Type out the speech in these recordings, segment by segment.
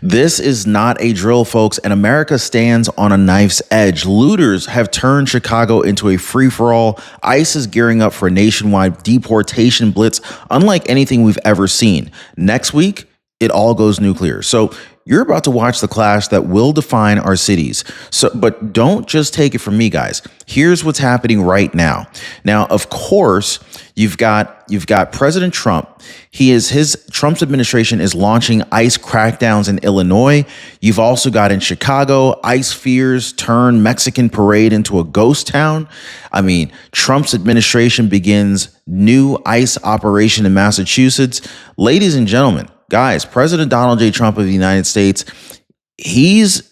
This is not a drill, folks, and America stands on a knife's edge. Looters have turned Chicago into a free-for-all. ICE is gearing up for a nationwide deportation blitz, unlike anything we've ever seen. Next week, it all goes nuclear. So you're about to watch the clash that will define our cities. But don't just take it from me, guys. Here's what's happening right now. Now, of course, you've got President Trump. Trump's administration is launching ICE crackdowns in Illinois. You've also got in Chicago, ICE fears turn Mexican parade into a ghost town. I mean, Trump's administration begins new ICE operation in Massachusetts. Ladies and gentlemen, guys, President Donald J. Trump of the United States, he's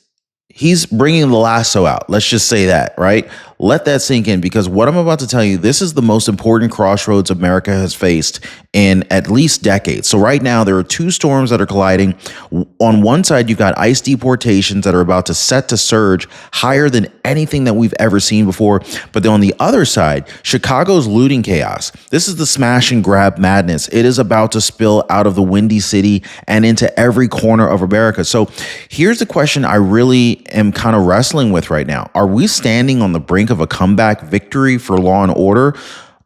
bringing the lasso out. Let's just say that, right? Let that sink in, because what I'm about to tell you, this is the most important crossroads America has faced in at least decades. So right now, there are two storms that are colliding. On one side, you've got ICE deportations that are about to set to surge higher than anything that we've ever seen before. But then on the other side, Chicago's looting chaos. This is the smash and grab madness. It is about to spill out of the Windy City and into every corner of America. So here's the question I really am kind of wrestling with right now. Are we standing on the brink of a comeback victory for law and order?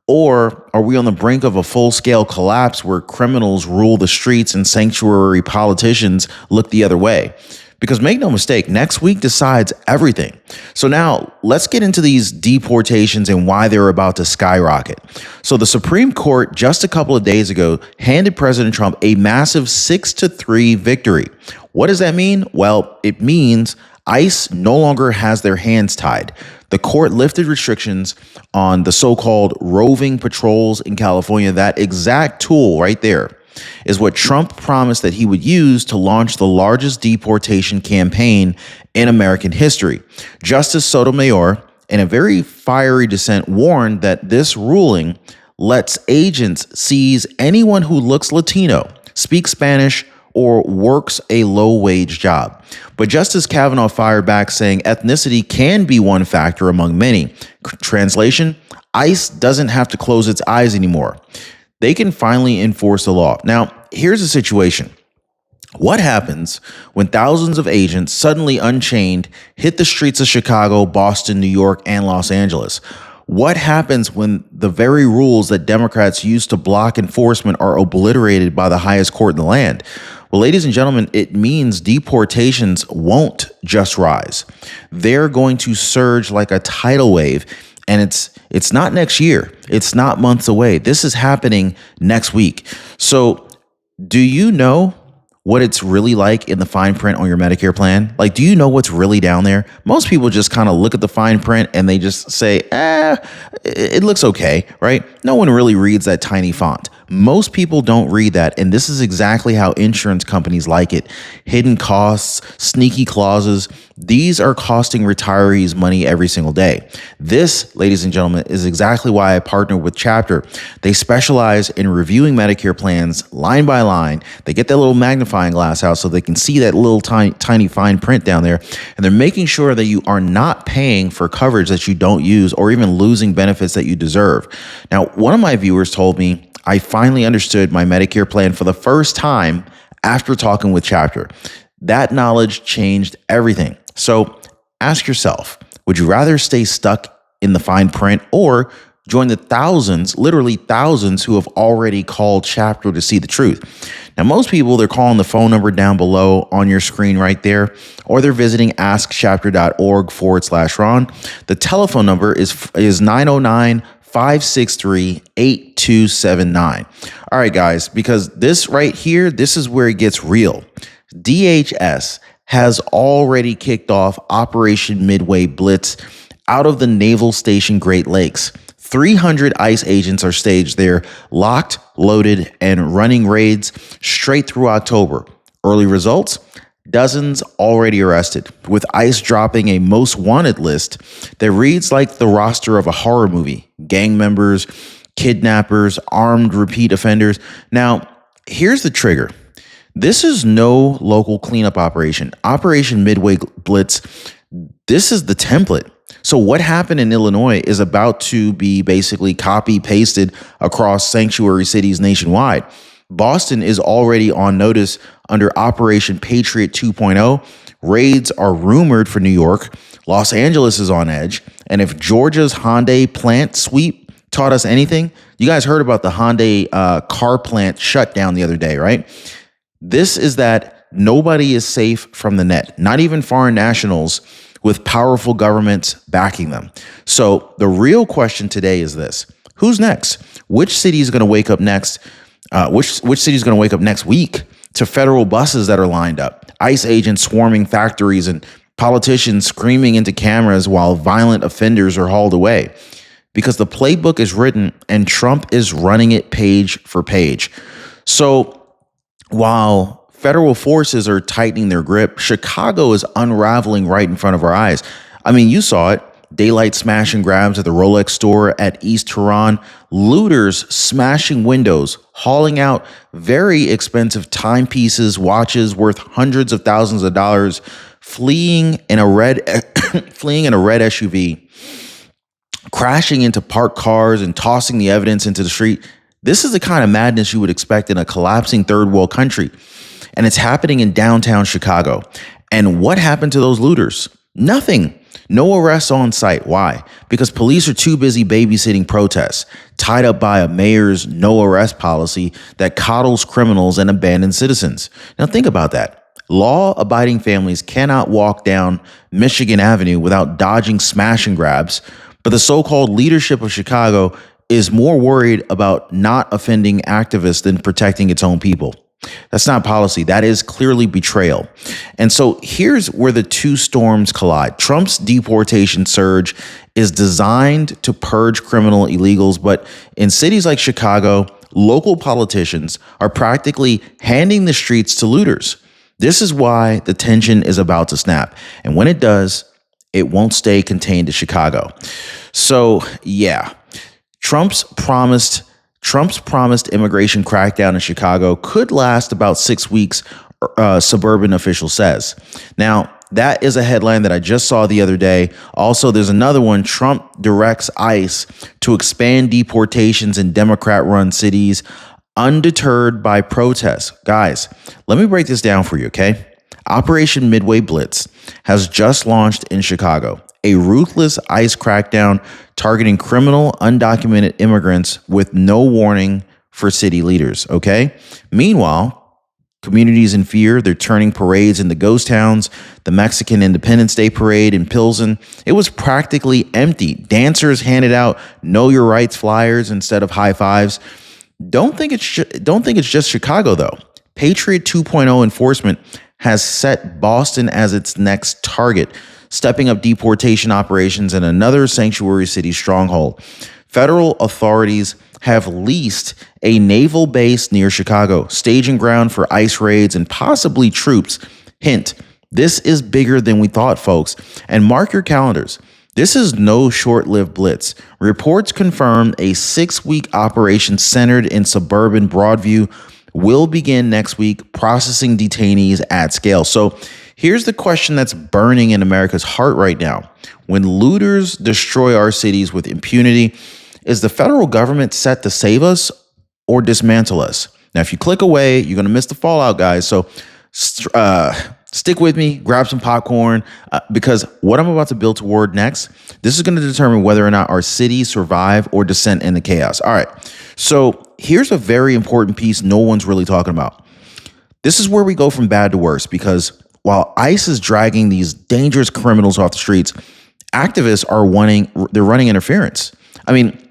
Or are we on the brink of a full-scale collapse where criminals rule the streets and sanctuary politicians look the other way? Because make no mistake, next week decides everything. So now let's get into these deportations and why they're about to skyrocket. So the Supreme Court just a couple of days ago handed President Trump a massive 6-3 victory. What does that mean? Well, it means ICE no longer has their hands tied. The court lifted restrictions on the so-called roving patrols in California. That exact tool right there is what Trump promised that he would use to launch the largest deportation campaign in American history. Justice Sotomayor, in a very fiery dissent, warned that this ruling lets agents seize anyone who looks Latino, speaks Spanish, or works a low-wage job. But Justice Kavanaugh fired back, saying ethnicity can be one factor among many. Translation, ICE doesn't have to close its eyes anymore. They can finally enforce the law. Now, here's the situation. What happens when thousands of agents, suddenly unchained, hit the streets of Chicago, Boston, New York, and Los Angeles? What happens when the very rules that Democrats use to block enforcement are obliterated by the highest court in the land? Well, ladies and gentlemen, it means deportations won't just rise. They're going to surge like a tidal wave, and it's not next year. It's not months away. This is happening next week. So do you know what it's really like in the fine print on your Medicare plan? Like, do you know what's really down there? Most people just kind of look at the fine print and they just say, it looks okay, right? No one really reads that tiny font. Most people don't read that, and this is exactly how insurance companies like it. Hidden costs, sneaky clauses, these are costing retirees money every single day. This, ladies and gentlemen, is exactly why I partner with Chapter. They specialize in reviewing Medicare plans line by line. They get that little magnifying glass out so they can see that little tiny fine print down there, and they're making sure that you are not paying for coverage that you don't use or even losing benefits that you deserve. Now, one of my viewers told me, I finally understood my Medicare plan for the first time after talking with Chapter. That knowledge changed everything. So ask yourself, would you rather stay stuck in the fine print or join the thousands, literally thousands, who have already called Chapter to see the truth? Now, most people, they're calling the phone number down below on your screen right there, or they're visiting askchapter.org/Ron. The telephone number is 909-563-8279. All right, guys, because this right here, this is where it gets real. DHS has already kicked off Operation Midway Blitz out of the Naval Station Great Lakes. 300 ICE agents are staged there, locked, loaded, and running raids straight through October. Early results? Dozens already arrested, with ICE dropping a most wanted list that reads like the roster of a horror movie. Gang members, kidnappers, armed repeat offenders. Now, here's the trigger. This is no local cleanup operation. Operation Midway Blitz, this is the template. So what happened in Illinois is about to be basically copy pasted across sanctuary cities nationwide. Boston is already on notice under Operation Patriot 2.0. Raids are rumored for New York. Los Angeles is on edge. And if Georgia's Hyundai plant sweep taught us anything, you guys heard about the Hyundai car plant shutdown the other day, right? This is that nobody is safe from the net, not even foreign nationals with powerful governments backing them. So the real question today is this: who's next? Which city is going to wake up next? Which city is going to wake up next week to federal buses that are lined up, ICE agents swarming factories, and politicians screaming into cameras while violent offenders are hauled away? Because the playbook is written and Trump is running it page for page. So while federal forces are tightening their grip, Chicago is unraveling right in front of our eyes. I mean, you saw it. Daylight smash and grabs at the Rolex store at East Tehran, looters smashing windows, hauling out very expensive timepieces, watches worth hundreds of thousands of dollars, fleeing in a red SUV, crashing into parked cars and tossing the evidence into the street. This is the kind of madness you would expect in a collapsing third world country. And it's happening in downtown Chicago. And what happened to those looters? Nothing. No arrests on site. Why? Because police are too busy babysitting protests, tied up by a mayor's no arrest policy that coddles criminals and abandons citizens. Now think about that. Law-abiding families cannot walk down Michigan Avenue without dodging smash and grabs, but the so-called leadership of Chicago is more worried about not offending activists than protecting its own people. That's not policy. That is clearly betrayal. And so here's where the two storms collide. Trump's deportation surge is designed to purge criminal illegals, but in cities like Chicago, local politicians are practically handing the streets to looters. This is why the tension is about to snap. And when it does, it won't stay contained to Chicago. So yeah, Trump's promised immigration crackdown in Chicago could last about 6 weeks, suburban official says. Now, that is a headline that I just saw the other day. Also, there's another one. Trump directs ICE to expand deportations in Democrat-run cities, undeterred by protests. Guys, let me break this down for you, okay? Operation Midway Blitz has just launched in Chicago, a ruthless ICE crackdown targeting criminal undocumented immigrants with no warning for city leaders, okay? Meanwhile, communities in fear, they're turning parades into ghost towns. The Mexican Independence Day parade in Pilsen, it was practically empty. Dancers handed out know your rights flyers instead of high fives. Don't think it's just Chicago though. Patriot 2.0 enforcement has set Boston as its next target, stepping up deportation operations in another sanctuary city stronghold. Federal authorities have leased a naval base near Chicago, staging ground for ICE raids and possibly troops. Hint, this is bigger than we thought, folks. And mark your calendars. This is no short-lived blitz. Reports confirm a 6-week operation centered in suburban Broadview will begin next week, processing detainees at scale. So here's the question that's burning in America's heart right now. When looters destroy our cities with impunity, is the federal government set to save us or dismantle us? Now, if you click away, you're going to miss the fallout, guys. So stick with me, grab some popcorn, because what I'm about to build toward next, this is going to determine whether or not our cities survive or descend into chaos. All right. So here's a very important piece no one's really talking about. This is where we go from bad to worse, because while ICE is dragging these dangerous criminals off the streets, activists are running interference. I mean,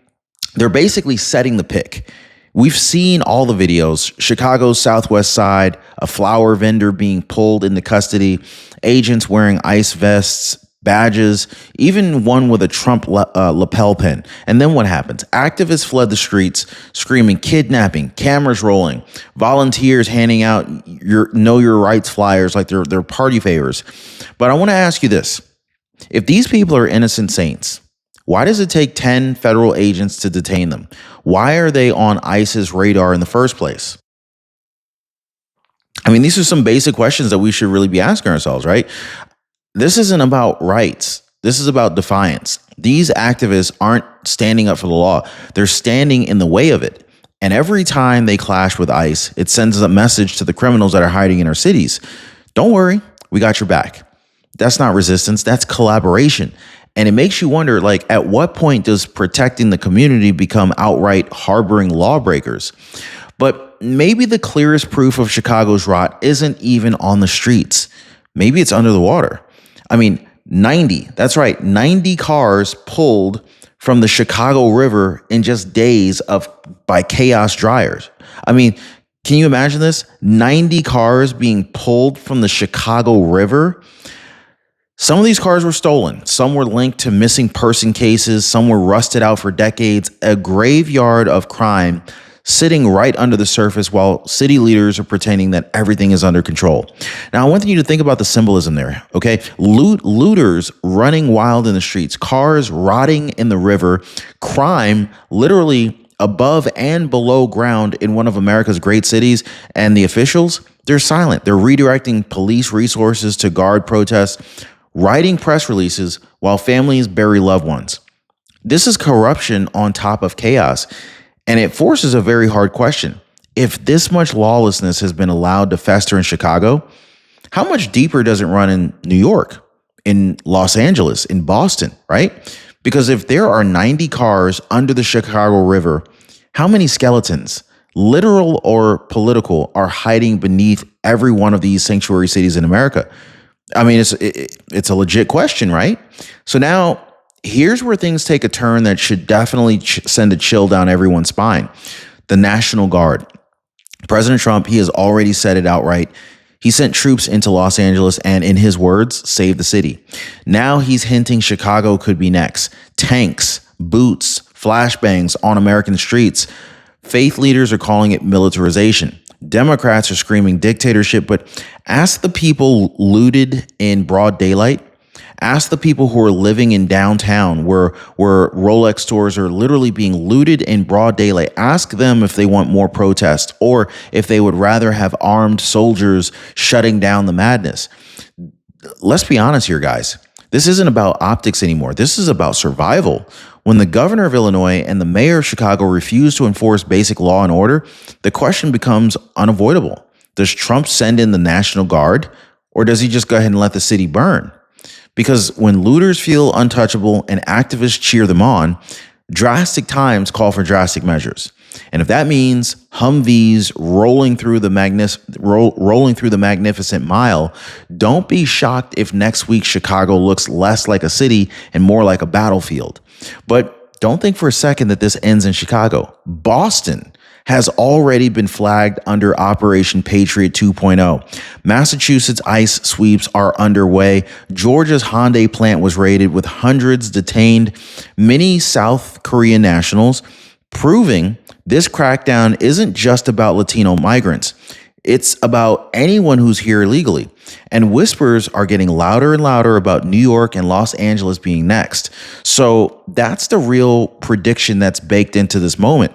they're basically setting the pick. We've seen all the videos. Chicago's Southwest Side, a flower vendor being pulled into custody, agents wearing ICE vests, badges, even one with a Trump lapel pin. And then what happens? Activists fled the streets, screaming kidnapping, cameras rolling, volunteers handing out know your rights flyers like they're party favors. But I want to ask you this. If these people are innocent saints, why does it take 10 federal agents to detain them? Why are they on ICE's radar in the first place? I mean, these are some basic questions that we should really be asking ourselves, right? This isn't about rights. This is about defiance. These activists aren't standing up for the law. They're standing in the way of it. And every time they clash with ICE, it sends a message to the criminals that are hiding in our cities. Don't worry, we got your back. That's not resistance, that's collaboration. And it makes you wonder, like, at what point does protecting the community become outright harboring lawbreakers? But maybe the clearest proof of Chicago's rot isn't even on the streets. Maybe it's under the water. I mean, 90 cars pulled from the Chicago River in just days by chaos dryers. I mean, can you imagine this? 90 cars being pulled from the Chicago River. Some of these cars were stolen. Some were linked to missing person cases. Some were rusted out for decades. A graveyard of crime sitting right under the surface while city leaders are pretending that everything is under control. Now, I want you to think about the symbolism there, okay? Looters running wild in the streets, cars rotting in the river, crime literally above and below ground in one of America's great cities, and the officials, they're silent. They're redirecting police resources to guard protests, writing press releases while families bury loved ones. This is corruption on top of chaos. And it forces a very hard question. If this much lawlessness has been allowed to fester in Chicago, how much deeper does it run in New York, in Los Angeles, in Boston, right? Because if there are 90 cars under the Chicago River, how many skeletons, literal or political, are hiding beneath every one of these sanctuary cities in America? I mean, it's a legit question, right? So now, here's where things take a turn that should definitely send a chill down everyone's spine. The National Guard. President Trump, he has already said it outright. He sent troops into Los Angeles and, in his words, saved the city. Now he's hinting Chicago could be next. Tanks, boots, flashbangs on American streets. Faith leaders are calling it militarization. Democrats are screaming dictatorship, but ask the people looted in broad daylight. Ask the people who are living in downtown where Rolex stores are literally being looted in broad daylight. Ask them if they want more protest or if they would rather have armed soldiers shutting down the madness. Let's be honest here, guys. This isn't about optics anymore. This is about survival. When the governor of Illinois and the mayor of Chicago refuse to enforce basic law and order, the question becomes unavoidable. Does Trump send in the National Guard, or does he just go ahead and let the city burn? Because when looters feel untouchable and activists cheer them on, drastic times call for drastic measures. And if that means Humvees rolling through the magnificent mile, don't be shocked if next week Chicago looks less like a city and more like a battlefield. But don't think for a second that this ends in Chicago. Boston has already been flagged under Operation Patriot 2.0. Massachusetts ICE sweeps are underway. Georgia's Hyundai plant was raided with hundreds detained, many South Korean nationals, proving this crackdown isn't just about Latino migrants. It's about anyone who's here illegally. And whispers are getting louder and louder about New York and Los Angeles being next. So that's the real prediction that's baked into this moment.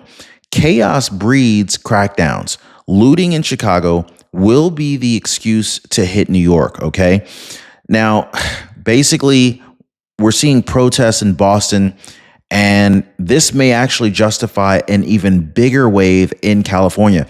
Chaos breeds crackdowns. Looting in Chicago will be the excuse to hit New York, okay? Now, basically, we're seeing protests in Boston, and this may actually justify an even bigger wave in California.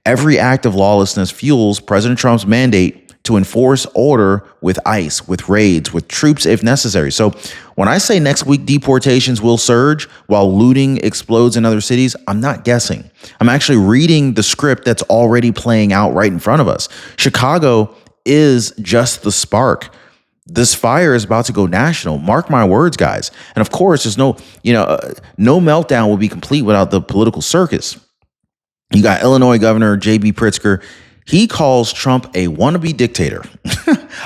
Every act of lawlessness fuels President Trump's mandate to enforce order with ICE, with raids, with troops if necessary. So when I say next week deportations will surge while looting explodes in other cities, I'm not guessing. I'm actually reading the script that's already playing out right in front of us. Chicago is just the spark. This fire is about to go national. Mark my words, guys. And of course, there's no meltdown will be complete without the political circus. You got Illinois Governor J.B. Pritzker. He calls Trump a wannabe dictator.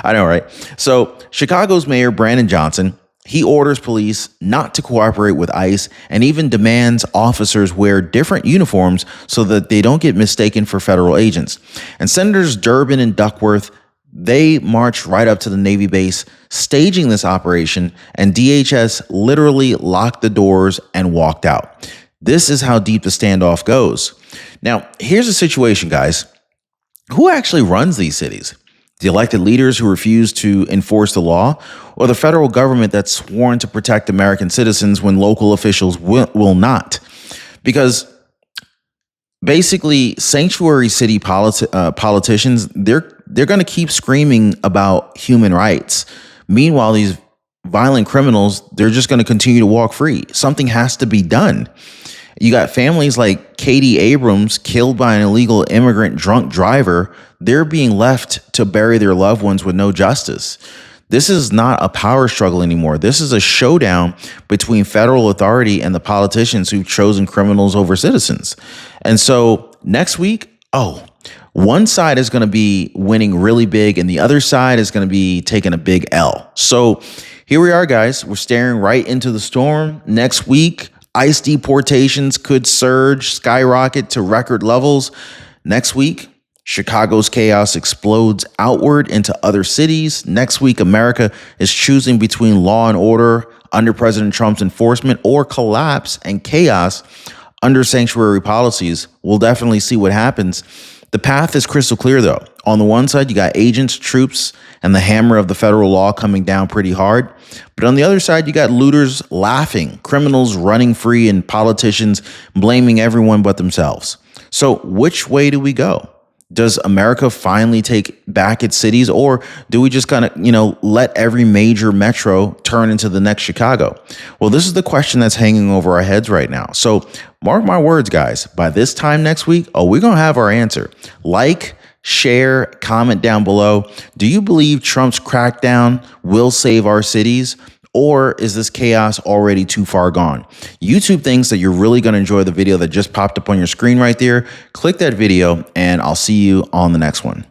I know, right? So Chicago's Mayor Brandon Johnson, he orders police not to cooperate with ICE and even demands officers wear different uniforms so that they don't get mistaken for federal agents. And Senators Durbin and Duckworth, they marched right up to the Navy base, staging this operation, and DHS literally locked the doors and walked out. This is how deep the standoff goes. Now, here's the situation, guys. Who actually runs these cities? The elected leaders who refuse to enforce the law, or the federal government that's sworn to protect American citizens when local officials will not? Because Basically, sanctuary city politicians, they're going to keep screaming about human rights. Meanwhile, these violent criminals, they're just going to continue to walk free. Something has to be done. You got families like Katie Abrams killed by an illegal immigrant drunk driver. They're being left to bury their loved ones with no justice. This is not a power struggle anymore. This is a showdown between federal authority and the politicians who've chosen criminals over citizens. And so next week, one side is going to be winning really big and the other side is going to be taking a big L. So here we are, guys. We're staring right into the storm. Next week, ICE deportations could surge, skyrocket to record levels. Next week, Chicago's chaos explodes outward into other cities. Next week, America is choosing between law and order under President Trump's enforcement or collapse and chaos under sanctuary policies. We'll definitely see what happens. The path is crystal clear, though. On the one side, you got agents, troops, and the hammer of the federal law coming down pretty hard. But on the other side, you got looters laughing, criminals running free, and politicians blaming everyone but themselves. So which way do we go? Does America finally take back its cities, or do we just kind of, let every major metro turn into the next Chicago? Well, this is the question that's hanging over our heads right now. So mark my words, guys, by this time next week, we're going to have our answer. Like, share, comment down below. Do you believe Trump's crackdown will save our cities? Or is this chaos already too far gone? YouTube thinks that you're really going to enjoy the video that just popped up on your screen right there. Click that video and I'll see you on the next one.